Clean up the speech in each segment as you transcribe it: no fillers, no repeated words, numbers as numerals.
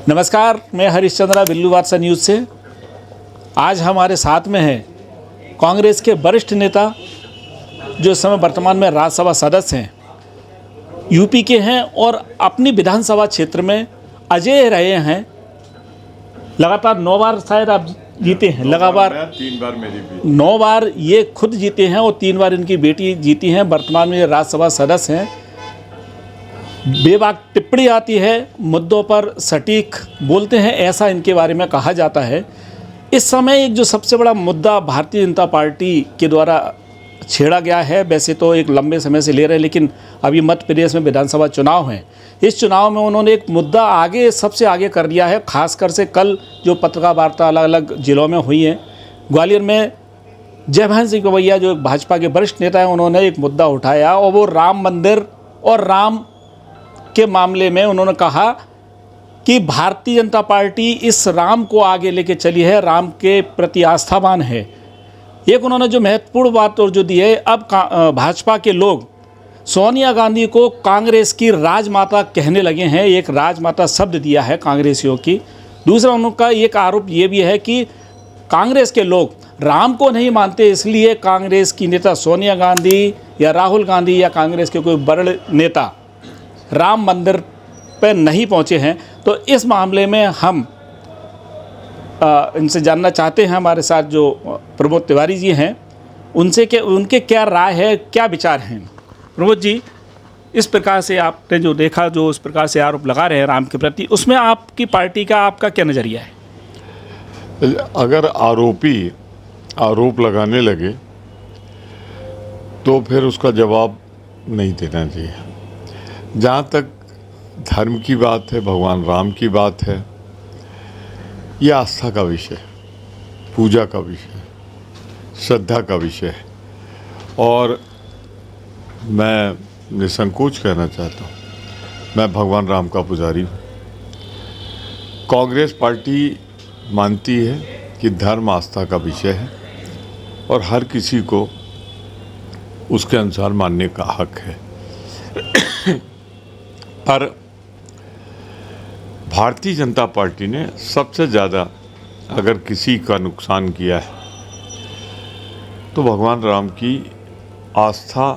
नमस्कार, मैं हरिश्चंद्रा बिल्लू वात्सा न्यूज़ से। आज हमारे साथ में है कांग्रेस के वरिष्ठ नेता जो इस समय वर्तमान में राज्यसभा सदस्य हैं, यूपी के हैं और अपनी विधानसभा क्षेत्र में अजेय रहे हैं। लगातार 9 बार शायद आप जीते हैं, लगातार 3 बार मेरी बेटी, 9 बार ये खुद जीते हैं और 3 बार इनकी बेटी जीती हैं। वर्तमान में ये राज्यसभा सदस्य हैं। बेबाक टिप्पणी आती है, मुद्दों पर सटीक बोलते हैं, ऐसा इनके बारे में कहा जाता है। इस समय एक जो सबसे बड़ा मुद्दा भारतीय जनता पार्टी के द्वारा छेड़ा गया है, वैसे तो एक लंबे समय से ले रहे हैं, लेकिन अभी मध्य प्रदेश में विधानसभा चुनाव हैं। इस चुनाव में उन्होंने एक मुद्दा आगे सबसे आगे कर दिया है। खासकर से कल जो पत्रकार वार्ता अलग अलग जिलों में हुई है, ग्वालियर में जयभान सिंह पवैया जो भाजपा के वरिष्ठ नेता हैं, उन्होंने एक मुद्दा उठाया और वो राम मंदिर और राम के मामले में उन्होंने कहा कि भारतीय जनता पार्टी इस राम को आगे लेके चली है, राम के प्रति आस्थावान है। एक उन्होंने जो महत्वपूर्ण बात और जो दी है, अब भाजपा के लोग सोनिया गांधी को कांग्रेस की राजमाता कहने लगे हैं। एक राजमाता शब्द दिया है कांग्रेसियों की। दूसरा उनका एक आरोप ये भी है कि कांग्रेस के लोग राम को नहीं मानते, इसलिए कांग्रेस की नेता सोनिया गांधी या राहुल गांधी या कांग्रेस के कोई बड़े नेता राम मंदिर पर नहीं पहुंचे हैं। तो इस मामले में हम इनसे जानना चाहते हैं, हमारे साथ जो प्रमोद तिवारी जी हैं, उनसे कि उनके क्या राय है, क्या विचार हैं। प्रमोद जी, इस प्रकार से आपने जो देखा, जो इस प्रकार से आरोप लगा रहे हैं राम के प्रति, उसमें आपकी पार्टी का आपका क्या नज़रिया है? अगर आरोपी आरोप लगाने लगे तो फिर उसका जवाब नहीं देना चाहिए। जहाँ तक धर्म की बात है, भगवान राम की बात है, ये आस्था का विषय, पूजा का विषय, श्रद्धा का विषय है। और मैं निसंकोच कहना चाहता हूँ, मैं भगवान राम का पुजारी हूँ। कांग्रेस पार्टी मानती है कि धर्म आस्था का विषय है और हर किसी को उसके अनुसार मानने का हक है। पर भारतीय जनता पार्टी ने सबसे ज़्यादा अगर किसी का नुकसान किया है तो भगवान राम की आस्था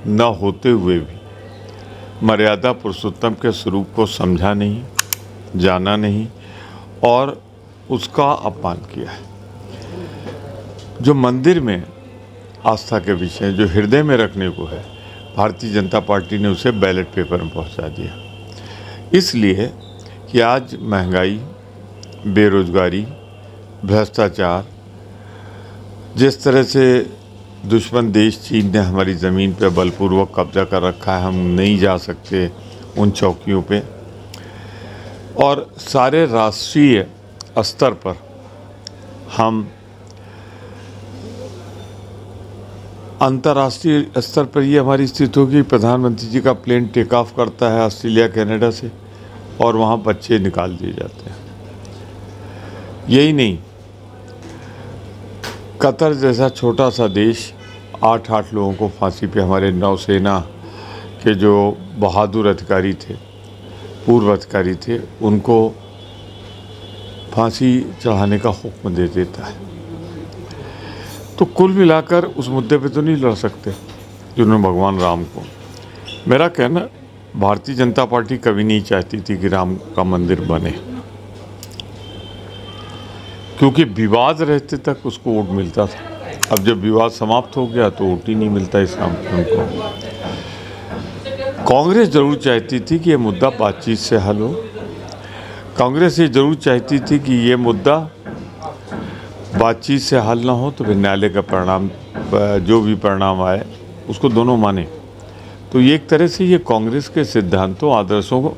न होते हुए भी मर्यादा पुरुषोत्तम के स्वरूप को समझा नहीं, जाना नहीं और उसका अपमान किया है। जो मंदिर में आस्था के विषय जो हृदय में रखने को है, भारतीय जनता पार्टी ने उसे बैलेट पेपर में पहुंचा दिया। इसलिए कि आज महंगाई, बेरोजगारी, भ्रष्टाचार, जिस तरह से दुश्मन देश चीन ने हमारी ज़मीन पर बलपूर्वक कब्जा कर रखा है, हम नहीं जा सकते उन चौकियों पे, और सारे राष्ट्रीय स्तर पर हम अंतर्राष्ट्रीय स्तर पर ये हमारी स्थिति होगी। प्रधानमंत्री जी का प्लेन टेक ऑफ करता है ऑस्ट्रेलिया कनाडा से और वहाँ बच्चे निकाल दिए जाते हैं। यही नहीं, कतर जैसा छोटा सा देश 8 लोगों को फांसी पे, हमारे नौसेना के जो बहादुर अधिकारी थे, पूर्व अधिकारी थे, उनको फांसी चढ़ाने का हुक्म दे देता है। तो कुल मिलाकर उस मुद्दे पे तो नहीं लड़ सकते जिन्होंने भगवान राम को। मेरा कहना, भारतीय जनता पार्टी कभी नहीं चाहती थी कि राम का मंदिर बने, क्योंकि विवाद रहते तक उसको वोट मिलता था। अब जब विवाद समाप्त हो गया तो वोट ही नहीं मिलता इस राम को। कांग्रेस जरूर चाहती थी कि ये मुद्दा बातचीत से हल हो। कांग्रेस ये जरूर चाहती थी कि ये मुद्दा बातचीत से हल ना हो तो फिर न्यायालय का परिणाम, जो भी परिणाम आए उसको दोनों माने। तो ये एक तरह से ये कांग्रेस के सिद्धांतों, आदर्शों को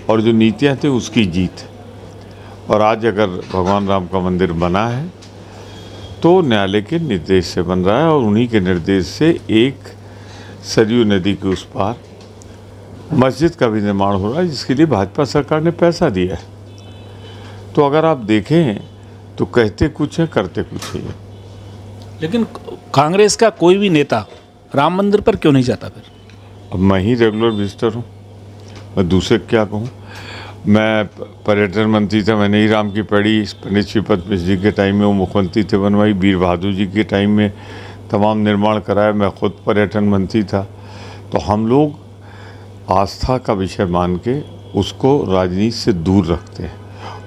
और जो नीतियाँ थी उसकी जीत है। और आज अगर भगवान राम का मंदिर बना है तो न्यायालय के निर्देश से बन रहा है और उन्हीं के निर्देश से एक सरयू नदी के उस पार मस्जिद का भी निर्माण हो रहा है, जिसके लिए भाजपा सरकार ने पैसा दिया है। तो अगर आप देखें तो कहते कुछ है, करते कुछ है। लेकिन कांग्रेस का कोई भी नेता राम मंदिर पर क्यों नहीं जाता फिर? अब मैं ही रेगुलर विजिटर हूँ, मैं दूसरे क्या कहूँ। मैं पर्यटन मंत्री था, मैंने ही राम की पड़ी पंडित श्रीपद मिश्र जी के टाइम में वो मुख्यमंत्री थे बनवाई, वीर बहादुर जी के टाइम में तमाम निर्माण कराया, मैं खुद पर्यटन मंत्री था। तो हम लोग आस्था का विषय मान के उसको राजनीति से दूर रखते हैं,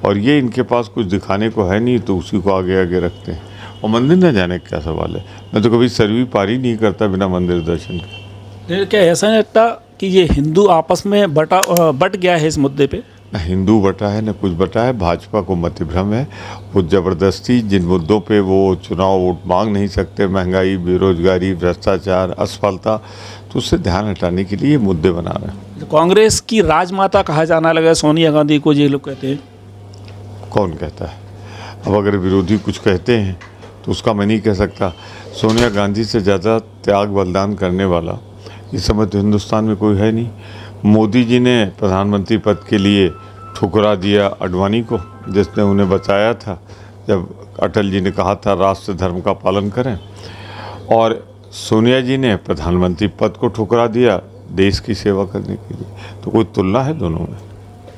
और ये इनके पास कुछ दिखाने को है नहीं तो उसी को आगे आगे रखते हैं। और मंदिर न जाने का क्या सवाल है, मैं तो कभी सरवी पारी नहीं करता बिना मंदिर दर्शन के। क्या ऐसा नहीं लगता कि ये हिंदू आपस में बट गया है इस मुद्दे पे? न हिंदू बटा है न कुछ बटा है, भाजपा को मतिभ्रम है। वो ज़बरदस्ती जिन मुद्दों पे वो चुनाव वोट मांग नहीं सकते, महंगाई, बेरोजगारी, भ्रष्टाचार, असफलता, तो उससे ध्यान हटाने के लिए ये मुद्दे बना रहे हैं। कांग्रेस की राजमाता कहा जाना लगा सोनिया गांधी को, ये लोग कहते हैं। कौन कहता है? अब अगर विरोधी कुछ कहते हैं तो उसका मैं नहीं कह सकता। सोनिया गांधी से ज़्यादा त्याग बलिदान करने वाला इस समय तो हिंदुस्तान में कोई है नहीं। मोदी जी ने प्रधानमंत्री पद के लिए ठुकरा दिया अडवाणी को, जिसने उन्हें बचाया था जब अटल जी ने कहा था राष्ट्र धर्म का पालन करें, और सोनिया जी ने प्रधानमंत्री पद को ठुकरा दिया देश की सेवा करने के लिए। तो कोई तुलना है दोनों में?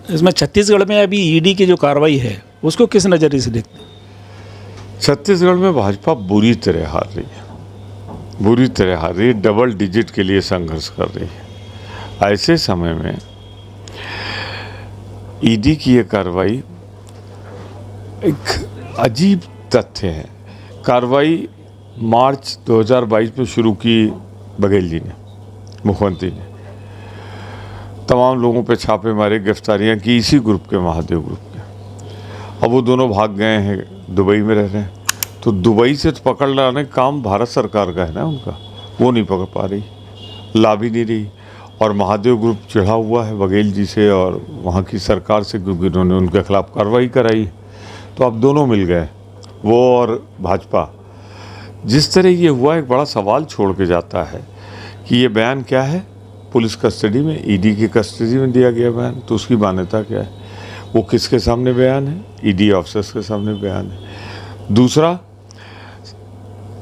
इसमें छत्तीसगढ़ में अभी ईडी की जो कार्रवाई है उसको किस नज़रिए से देखते हैं? छत्तीसगढ़ में भाजपा बुरी तरह हार रही है, बुरी तरह हार रही है, डबल डिजिट के लिए संघर्ष कर रही है। ऐसे समय में ईडी की ये कार्रवाई एक अजीब तथ्य है। कार्रवाई मार्च 2022 में शुरू की बघेल जी ने, मुख्यमंत्री ने, तमाम लोगों पे छापे मारे, गिरफ्तारियां की इसी ग्रुप के, महादेव ग्रुप के। अब वो दोनों भाग गए हैं, दुबई में रह रहे हैं। तो दुबई से तो पकड़ लाने का काम भारत सरकार का है ना, उनका, वो नहीं पकड़ पा रही, ला भी नहीं रही। और महादेव ग्रुप चिढ़ा हुआ है बघेल जी से और वहाँ की सरकार से, क्योंकि उन्होंने उनके खिलाफ कार्रवाई कराई। तो अब दोनों मिल गए, वो और भाजपा। जिस तरह ये हुआ, एक बड़ा सवाल छोड़ के जाता है कि ये बयान क्या है, पुलिस कस्टडी में, ईडी की कस्टडी में दिया गया बयान, तो उसकी मान्यता क्या है? वो किसके सामने बयान है? ईडी ऑफिसर्स के सामने बयान है। दूसरा,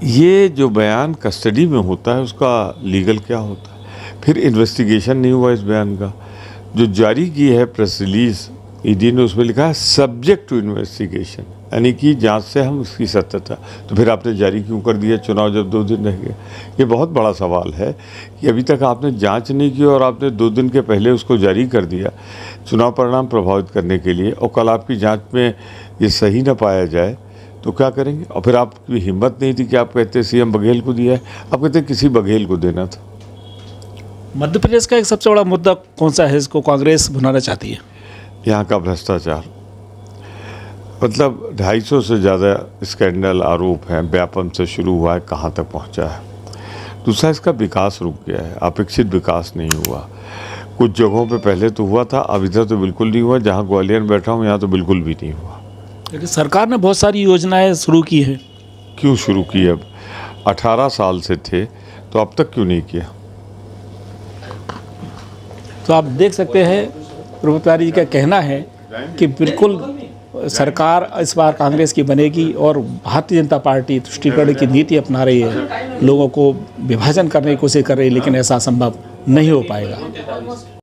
ये जो बयान कस्टडी में होता है उसका लीगल क्या होता है? फिर इन्वेस्टिगेशन नहीं हुआ इस बयान का। जो जारी की है प्रेस रिलीज ईडी ने, उसमें लिखा है सब्जेक्ट टू इन्वेस्टिगेशन, यानी कि जांच से हम उसकी सत्यता। तो फिर आपने जारी क्यों कर दिया चुनाव जब 2 दिन रह गए? ये बहुत बड़ा सवाल है कि अभी तक आपने जांच नहीं की और आपने 2 दिन के पहले उसको जारी कर दिया चुनाव परिणाम प्रभावित करने के लिए, और कल आपकी जांच में ये सही ना पाया जाए तो क्या करेंगे? और फिर आपकी हिम्मत नहीं थी कि आप कहते सीएम बघेल को दिया है, आप कहते किसी बघेल को देना था। मध्य प्रदेश का एक सबसे बड़ा मुद्दा कौन सा है इसको कांग्रेस भुनाना चाहती है? यहाँ का भ्रष्टाचार। मतलब 250 से ज़्यादा स्कैंडल, आरोप हैं, व्यापम से शुरू हुआ है, कहाँ तक पहुँचा है। दूसरा, इसका विकास रुक गया है, अपेक्षित विकास नहीं हुआ। कुछ जगहों पे पहले तो हुआ था, अब इधर तो बिल्कुल नहीं हुआ। जहाँ ग्वालियर में बैठा हूँ यहाँ तो बिल्कुल भी नहीं हुआ। लेकिन सरकार ने बहुत सारी योजनाएं शुरू की हैं। क्यों शुरू की? अब 18 साल से थे तो अब तक क्यों नहीं किया? तो आप देख सकते हैं प्रभु तिवारी जी का कहना है कि बिल्कुल सरकार इस बार कांग्रेस की बनेगी और भारतीय जनता पार्टी तुष्टीकरण की नीति अपना रही है, लोगों को विभाजन करने की कोशिश कर रही है, लेकिन ऐसा संभव नहीं हो पाएगा।